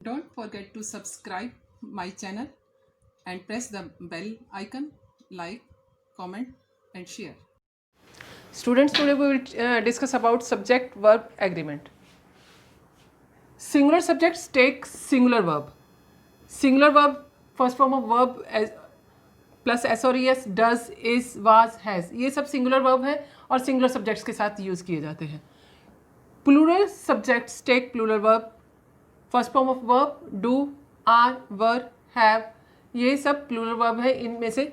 Don't forget to subscribe my channel and press the bell icon, like, comment and share. Students, today we will discuss about subject-verb agreement. Singular subjects take singular verb. Singular verb, first form of verb as plus s और es, does, is, was, has, ये सब singular verb है और singular subjects के साथ use किए जाते हैं. Plural subjects take plural verb. First form of verb do, are, were, have, ये सब प्लूरल वर्ब है. इनमें से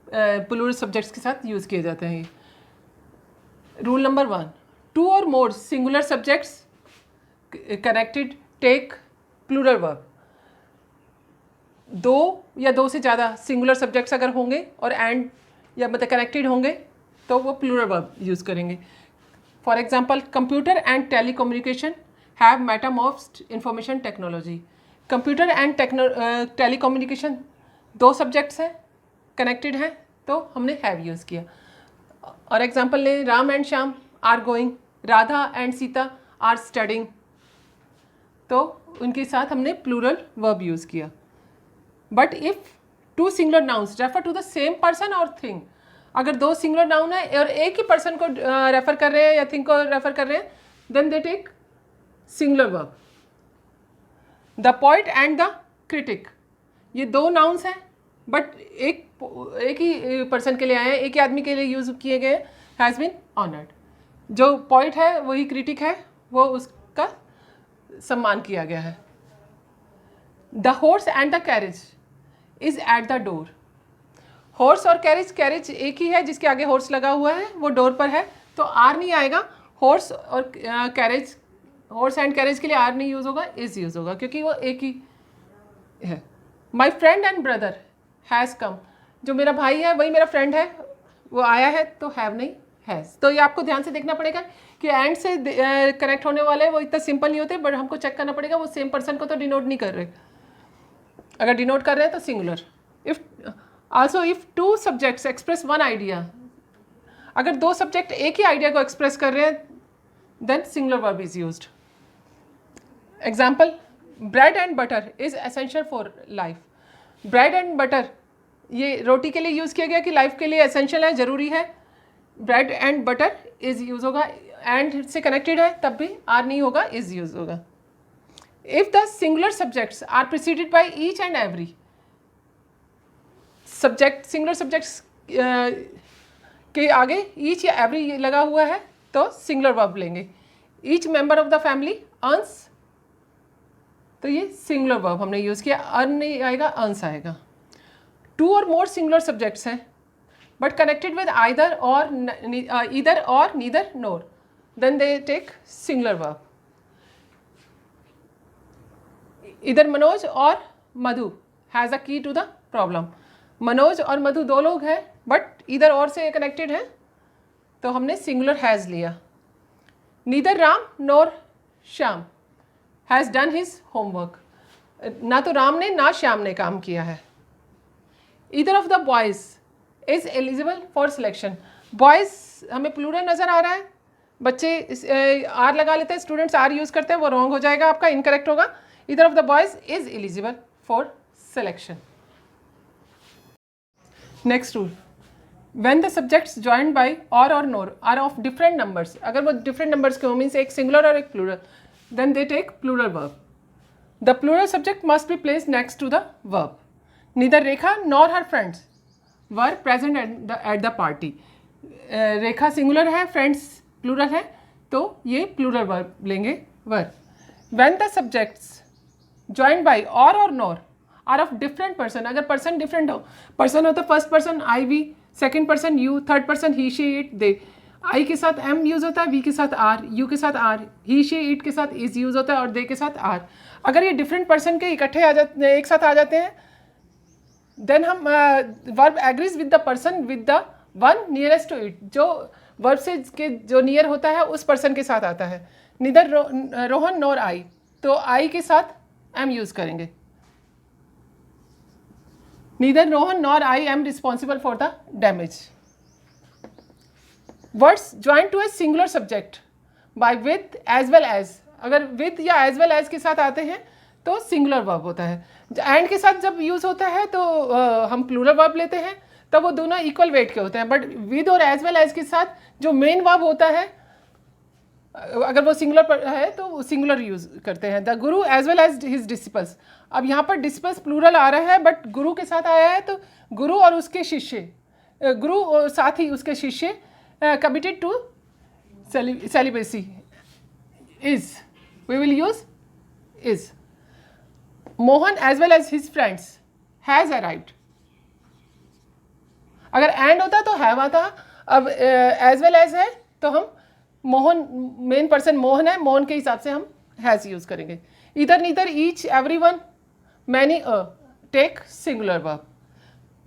प्लूरल सब्जेक्ट्स के साथ यूज़ किए जाते हैं. रूल नंबर 1, टू और more singular subjects connected take plural verb. दो या दो से ज़्यादा सिंगुलर सब्जेक्ट्स अगर होंगे और एंड या मतलब कनेक्टेड होंगे तो वो प्लूरल वर्ब यूज़ करेंगे. For example, computer and telecommunication have metamorphosed information technology. Computer and telecommunication दो सब्जेक्ट्स हैं, कनेक्टेड हैं, तो हमने हैव यूज़ किया. और एग्जांपल लें, Ram and Shyam are going, Radha and Sita are studying, तो उनके साथ हमने प्लूरल वर्ब यूज़ किया. But if two singular nouns refer to the same person or thing, अगर दो सिंगुलर नाउन है और एक ही पर्सन को रेफर कर रहे हैं या थिंग को रेफर कर रहे हैं, then they take singular verb. The poet and the critic, ये दो नाउन्स हैं बट एक ही पर्सन के लिए आए हैं, एक ही आदमी के लिए यूज़ किए गए. हैज़ बीन ऑनर्ड, जो पोइट है वही क्रिटिक है, वो उसका सम्मान किया गया है. The horse and the carriage is at the door. Horse और कैरेज एक ही है, जिसके आगे हॉर्स लगा हुआ है वो डोर पर है, तो आर नहीं आएगा. हॉर्स और कैरेज, हॉर्स एंड कैरेज के लिए आर नहीं यूज़ होगा, इज़ यूज़ होगा, क्योंकि वो एक ही है. My friend and brother has come, जो मेरा भाई है वही मेरा फ्रेंड है, वो आया है, तो हैव नहीं हैज़. तो ये आपको ध्यान से देखना पड़ेगा कि एंड से कनेक्ट होने वाले वो इतना सिंपल नहीं होते, बट हमको चेक करना पड़ेगा वो सेम पर्सन को तो डिनोट नहीं कर रहे. अगर डिनोट कर रहे हैं तो singular. If two subjects express one idea, अगर दो सब्जेक्ट एक ही आइडिया को एक्सप्रेस कर रहे हैं, then singular verb is used. Example, bread and butter is essential for life. Bread and butter ये रोटी के लिए यूज़ किया गया कि लाइफ के लिए एसेंशियल है, ज़रूरी है. Bread and butter is use होगा, एंड से कनेक्टेड है तब भी आर नहीं होगा, इज़ यूज़ होगा. If the singular subjects are preceded by each and every, subject singular subjects के आगे ईच या एवरी लगा हुआ है तो सिंगुलर वर्ब लेंगे. Each member of the family earns, तो ये सिंगुलर वर्ब हमने यूज़ किया. अर्न नहीं आएगा, अर्न्स आएगा. टू और मोर सिंगुलर सब्जेक्ट्स हैं but connected with either or neither nor, then they take singular verb. इधर मनोज और मधु हैज़ अ की टू द प्रॉब्लम. मनोज और मधु दो लोग हैं बट इधर और से कनेक्टेड हैं, तो हमने सिंगुलर हैज़ लिया. Neither Ram NOR Shyam has done his homework, ना तो राम ने ना श्याम ने काम किया है. Either of the boys is eligible for selection. Boys हमें प्लूरल नज़र आ रहा है, बच्चे आर लगा लेते हैं, स्टूडेंट्स आर यूज़ करते हैं, वो रॉन्ग हो जाएगा, आपका इनकरेक्ट होगा. Either of the boys is eligible for selection. Next rule, when the subjects joined by or nor are of different numbers, अगर वो different numbers के हो, मीन्स एक singular और एक plural, then they take plural verb. The plural subject must be placed next to the verb. Neither Rekha nor her friends were present at the party. Rekha singular है, friends plural है, तो ये plural verb लेंगे were. When the subjects joined by or nor are of different person, अगर person different हो, person हो तो first person I we, second person you, third person he she it they. I के साथ M use होता है, we के साथ आर, यू के साथ आर, ही शी इट के साथ इज़ यूज़ होता है और दे के साथ आर. अगर ये डिफरेंट पर्सन के इकट्ठे आ जाते हैं, एक साथ आ जाते हैं, देन हम verb agrees with the person with the one nearest to it, जो वर्ब से के जो नियर होता है उस पर्सन के साथ आता है. नीदर रोहन नोर आई, तो आई के साथ एम यूज़ करेंगे. Neither Rohan nor I am responsible for the damage. Words joined to a singular subject by with as well as, अगर with या as well as के साथ आते हैं तो सिंगुलर वर्ब होता है। एंड के साथ जब यूज़ होता है तो हम प्लूरल वर्ब लेते हैं, तब वो दोनों इक्वल वेट के होते हैं। बट विद और एज वेल एज के साथ जो मेन वर्ब होता है, अगर वो सिंगुलर पर है तो सिंगुलर यूज़ करते हैं। The guru as well as his disciples. अब यहाँ पर डिसिपल्स प्लूरल आ रहा है, बट गुरु के साथ आया है, तो गुरु और उसके शिष्य, गुरु और साथ ही उसके शिष्य committed to celibacy is, we will use is. Mohan as well as his friends has arrived. अगर एंड होता तो हैव आता। अब एज वेल एज है तो हम मोहन, मेन पर्सन मोहन है, मोहन के हिसाब से हम हैज़ यूज़ करेंगे। इधर neither each every one many take singular verb.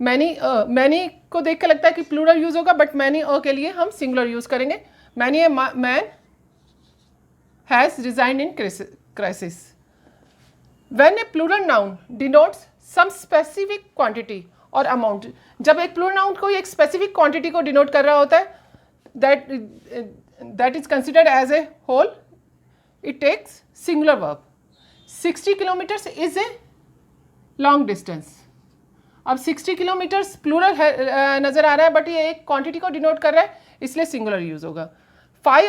Many को देख के लगता है कि प्लूरल यूज़ होगा, बट मैनी के लिए हम सिंगुलर यूज़ करेंगे। Many a man has resigned in crisis. When a plural noun denotes some specific quantity और amount, जब एक plural noun कोई एक specific quantity को denote कर रहा होता है, that is considered as a whole, it takes singular verb. 60 kilometers is a long distance. अब 60 किलोमीटर्स प्लूरल नज़र आ रहा है, बट ये एक क्वांटिटी को डिनोट कर रहा है, इसलिए सिंगुलर यूज़ होगा। 5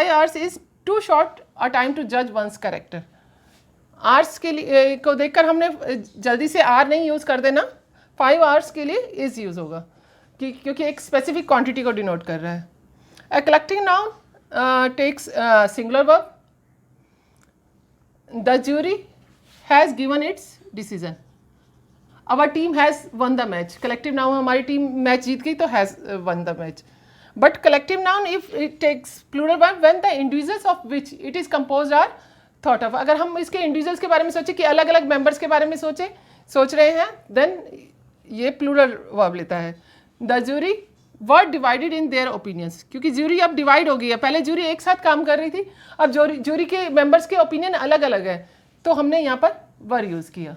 hours is too short a time to judge one's character. आर्स के लिए को देखकर हमने जल्दी से आर नहीं यूज़ कर देना, 5 hours के लिए इज़ यूज़ होगा, क्योंकि एक स्पेसिफिक क्वांटिटी को डिनोट कर रहा है। A collecting noun takes singular verb. The jury has given its decision. Our team has won the match. Collective noun, हमारी टीम मैच जीत गई तो has won the match. But collective noun, if it takes plural verb when the individuals of which it is composed are thought of. अगर हम इसके individuals के बारे में सोचें कि अलग अलग members के बारे में सोच रहे हैं, then ये plural verb लेता है। The jury were divided in their opinions. क्योंकि jury अब divide हो गई है, पहले jury एक साथ काम कर रही थी, अब jury के members के opinion अलग अलग है, तो हमने यहाँ पर were यूज़ किया।